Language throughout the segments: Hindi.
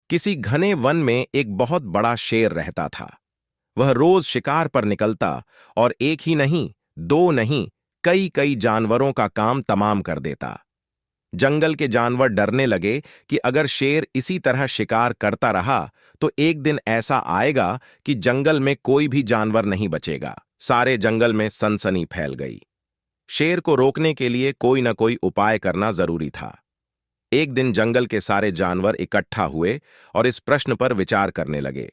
किसी घने वन में एक बहुत बड़ा शेर रहता था। वह रोज शिकार पर निकलता और एक ही नहीं, दो नहीं, कई कई जानवरों का काम तमाम कर देता। जंगल के जानवर डरने लगे कि अगर शेर इसी तरह शिकार करता रहा तो एक दिन ऐसा आएगा कि जंगल में कोई भी जानवर नहीं बचेगा। सारे जंगल में सनसनी फैल गई। शेर को रोकने के लिए कोई न कोई उपाय करना जरूरी था। एक दिन जंगल के सारे जानवर इकट्ठा हुए और इस प्रश्न पर विचार करने लगे।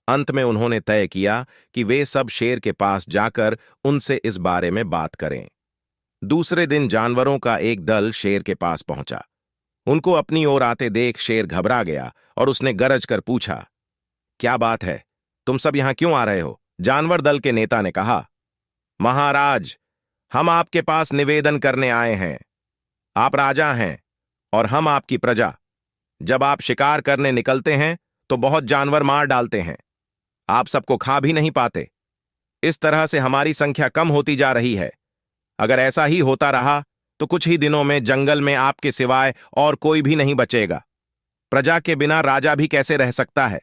अंत में उन्होंने तय किया कि वे सब शेर के पास जाकर उनसे इस बारे में बात करें। दूसरे दिन जानवरों का एक दल शेर के पास पहुंचा। उनको अपनी ओर आते देख शेर घबरा गया और उसने गरज कर पूछा, क्या बात है, तुम सब यहां क्यों आ रहे हो? जानवर दल के नेता ने कहा, महाराज, हम आपके पास निवेदन करने आए हैं। आप राजा हैं और हम आपकी प्रजा। जब आप शिकार करने निकलते हैं तो बहुत जानवर मार डालते हैं। आप सबको खा भी नहीं पाते। इस तरह से हमारी संख्या कम होती जा रही है। अगर ऐसा ही होता रहा तो कुछ ही दिनों में जंगल में आपके सिवाय और कोई भी नहीं बचेगा। प्रजा के बिना राजा भी कैसे रह सकता है?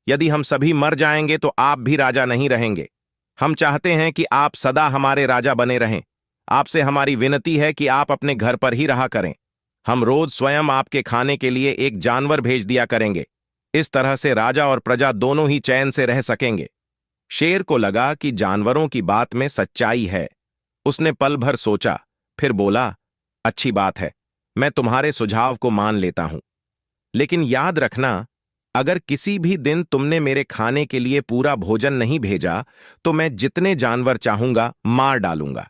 यदि हम सभी मर जाएंगे तो आप भी राजा नहीं रहेंगे। हम चाहते हैं कि आप सदा हमारे राजा बने रहें। आपसे हमारी विनती है कि आप अपने घर पर ही रहा करें। हम रोज स्वयं आपके खाने के लिए एक जानवर भेज दिया करेंगे। इस तरह से राजा और प्रजा दोनों ही चैन से रह सकेंगे। शेर को लगा कि जानवरों की बात में सच्चाई है। उसने पल भर सोचा, फिर बोला, अच्छी बात है, मैं तुम्हारे सुझाव को मान लेता हूं। लेकिन याद रखना, अगर किसी भी दिन तुमने मेरे खाने के लिए पूरा भोजन नहीं भेजा तो मैं जितने जानवर चाहूंगा मार डालूंगा।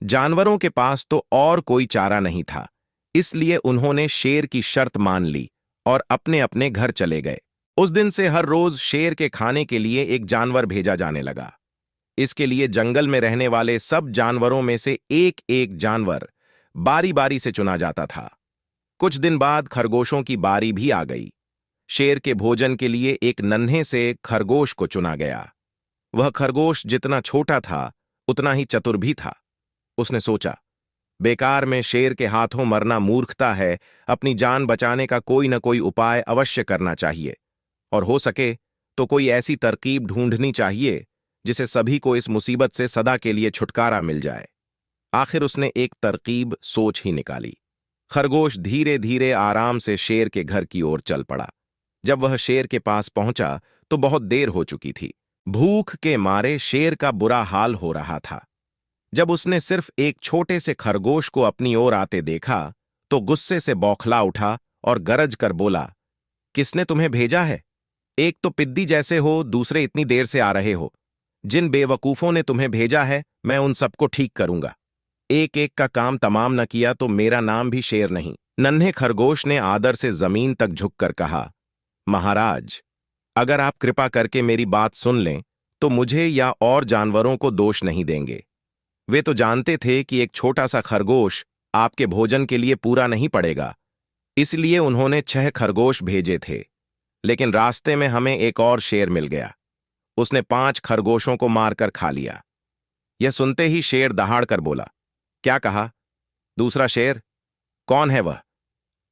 जानवरों के पास तो और कोई चारा नहीं था, इसलिए उन्होंने शेर की शर्त मान ली और अपने अपने घर चले गए। उस दिन से हर रोज शेर के खाने के लिए एक जानवर भेजा जाने लगा। इसके लिए जंगल में रहने वाले सब जानवरों में से एक एक जानवर बारी बारी से चुना जाता था। कुछ दिन बाद खरगोशों की बारी भी आ गई। शेर के भोजन के लिए एक नन्हे से खरगोश को चुना गया। वह खरगोश जितना छोटा था उतना ही चतुर भी था। उसने सोचा, बेकार में शेर के हाथों मरना मूर्खता है। अपनी जान बचाने का कोई न कोई उपाय अवश्य करना चाहिए और हो सके तो कोई ऐसी तरकीब ढूंढनी चाहिए जिसे सभी को इस मुसीबत से सदा के लिए छुटकारा मिल जाए। आखिर उसने एक तरकीब सोच ही निकाली। खरगोश धीरे धीरे आराम से शेर के घर की ओर चल पड़ा। जब वह शेर के पास पहुंचा तो बहुत देर हो चुकी थी। भूख के मारे शेर का बुरा हाल हो रहा था। जब उसने सिर्फ एक छोटे से खरगोश को अपनी ओर आते देखा तो गुस्से से बौखला उठा और गरज कर बोला, किसने तुम्हें भेजा है? एक तो पिद्दी जैसे हो, दूसरे इतनी देर से आ रहे हो। जिन बेवकूफों ने तुम्हें भेजा है मैं उन सबको ठीक करूंगा। एक एक का काम तमाम न किया तो मेरा नाम भी शेर नहीं। नन्हे खरगोश ने आदर से जमीन तक झुककर कहा, महाराज, अगर आप कृपा करके मेरी बात सुन लें तो मुझे या और जानवरों को दोष नहीं देंगे। वे तो जानते थे कि एक छोटा सा खरगोश आपके भोजन के लिए पूरा नहीं पड़ेगा, इसलिए उन्होंने 6 खरगोश भेजे थे। लेकिन रास्ते में हमें एक और शेर मिल गया। उसने 5 खरगोशों को मारकर खा लिया। यह सुनते ही शेर दहाड़ कर बोला, क्या कहा? दूसरा शेर? कौन है वह?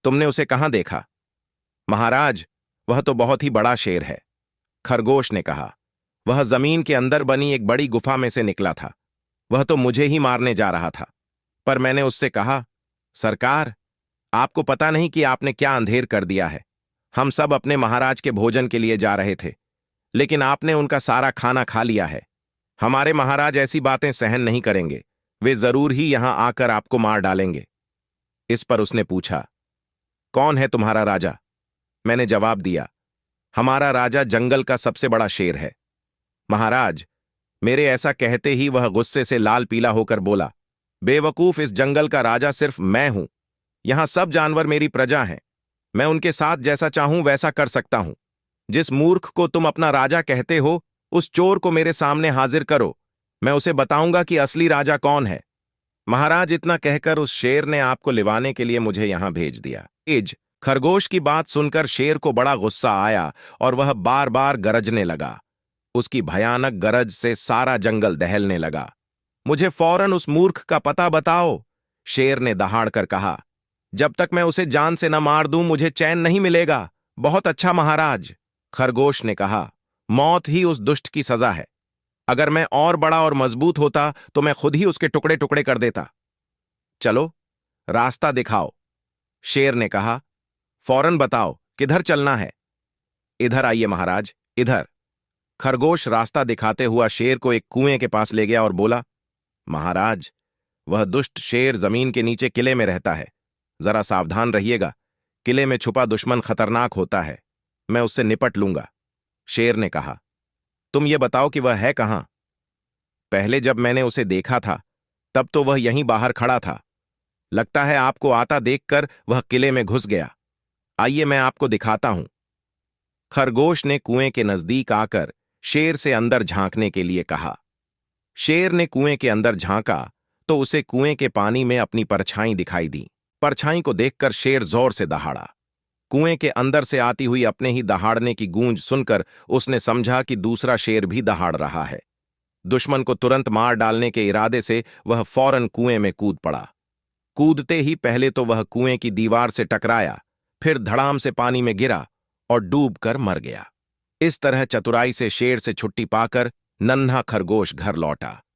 तुमने उसे कहां देखा? महाराज, वह तो बहुत ही बड़ा शेर है। खरगोश ने कहा, वह जमीन के अंदर बनी एक बड़ी गुफा में से निकला था। वह तो मुझे ही मारने जा रहा था, पर मैंने उससे कहा, सरकार, आपको पता नहीं कि आपने क्या अंधेर कर दिया है। हम सब अपने महाराज के भोजन के लिए जा रहे थे, लेकिन आपने उनका सारा खाना खा लिया है। हमारे महाराज ऐसी बातें सहन नहीं करेंगे। वे जरूर ही यहां आकर आपको मार डालेंगे। इस पर उसने पूछा, कौन है तुम्हारा राजा? मैंने जवाब दिया, हमारा राजा जंगल का सबसे बड़ा शेर है। महाराज, मेरे ऐसा कहते ही वह गुस्से से लाल पीला होकर बोला, बेवकूफ, इस जंगल का राजा सिर्फ मैं हूं। यहां सब जानवर मेरी प्रजा हैं। मैं उनके साथ जैसा चाहूं वैसा कर सकता हूं। जिस मूर्ख को तुम अपना राजा कहते हो, उस चोर को मेरे सामने हाजिर करो। मैं उसे बताऊंगा कि असली राजा कौन है। महाराज, इतना कहकर उस शेर ने आपको लिवाने के लिए मुझे यहां भेज दिया। खरगोश की बात सुनकर शेर को बड़ा गुस्सा आया और वह बार बार गरजने लगा। उसकी भयानक गरज से सारा जंगल दहलने लगा। मुझे फौरन उस मूर्ख का पता बताओ, शेर ने दहाड़ कर कहा। जब तक मैं उसे जान से न मार दूं मुझे चैन नहीं मिलेगा। बहुत अच्छा महाराज, खरगोश ने कहा। मौत ही उस दुष्ट की सजा है। अगर मैं और बड़ा और मजबूत होता तो मैं खुद ही उसके टुकड़े टुकड़े कर देता। चलो, रास्ता दिखाओ, शेर ने कहा। फौरन बताओ किधर चलना है। इधर आइए महाराज, इधर। खरगोश रास्ता दिखाते हुआ शेर को एक कुएं के पास ले गया और बोला, महाराज, वह दुष्ट शेर जमीन के नीचे किले में रहता है। जरा सावधान रहिएगा। किले में छुपा दुश्मन खतरनाक होता है। मैं उससे निपट लूंगा। शेर ने कहा। तुम ये बताओ कि वह है कहां? पहले जब मैंने उसे देखा था तब तो वह यहीं बाहर खड़ा था। लगता है आपको आता देखकर वह किले में घुस गया। आइए मैं आपको दिखाता हूं। खरगोश ने कुएं के नजदीक आकर शेर से अंदर झांकने के लिए कहा। शेर ने कुएं के अंदर झांका तो उसे कुएं के पानी में अपनी परछाई दिखाई दी। परछाई को देखकर शेर जोर से दहाड़ा। कुएं के अंदर से आती हुई अपने ही दहाड़ने की गूंज सुनकर उसने समझा कि दूसरा शेर भी दहाड़ रहा है। दुश्मन को तुरंत मार डालने के इरादे से वह फौरन कुएं में कूद पड़ा। कूदते ही पहले तो वह कुएं की दीवार से टकराया, फिर धड़ाम से पानी में गिरा और डूबकर मर गया। इस तरह चतुराई से शेर से छुट्टी पाकर नन्हा खरगोश घर लौटा।